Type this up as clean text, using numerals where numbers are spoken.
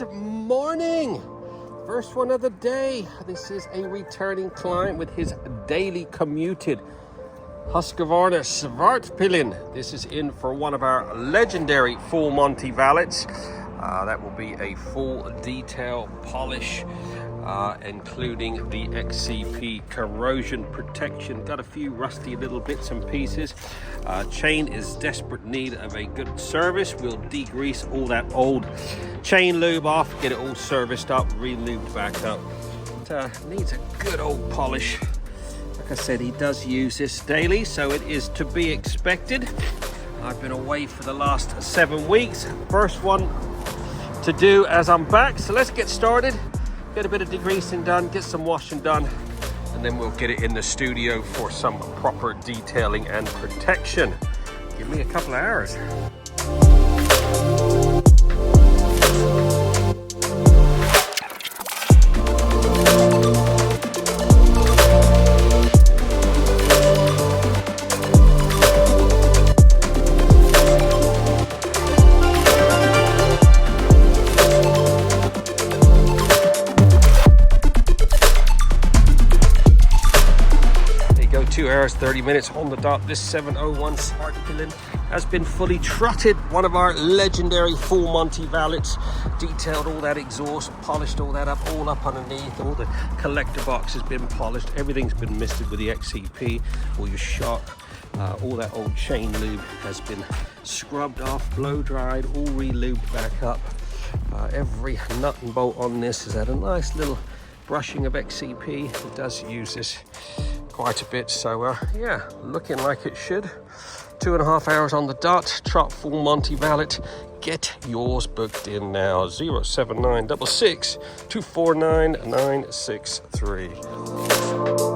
Good morning. First one of the day. This is a returning client with his daily commuted Husqvarna Svartpillen. This is in for one of our legendary full Monty valets. That will be a full detail polish, including the XCP corrosion protection. Got a few rusty little bits and pieces. Chain is desperate need of a good service. We'll degrease all that old chain lube off, get it all serviced up, re-lubed back up. It needs a good old polish. Like I said, he does use this daily, so it is to be expected. I've been away for the last 7 weeks. First one to do as I'm back, so let's get started. Get a bit of degreasing done, get some washing done, and then we'll get it in the studio for some proper detailing and protection. Give me a couple of hours. There you go, 2 hours, 30 minutes on the dot. This 701 Svartpillen has been fully trotted. One of our legendary full Monty valets. Detailed all that exhaust, polished all that up, all up underneath. All the collector box has been polished. Everything's been misted with the XCP. All your shock, all that old chain lube has been scrubbed off, blow dried, all re-lubed back up. Every nut and bolt on this has had a nice little brushing of XCP. It does use this quite a bit, so yeah, looking like it should. 2.5 hours on the dot, trot full Monty valet. Get yours booked in now. 07966 249 963.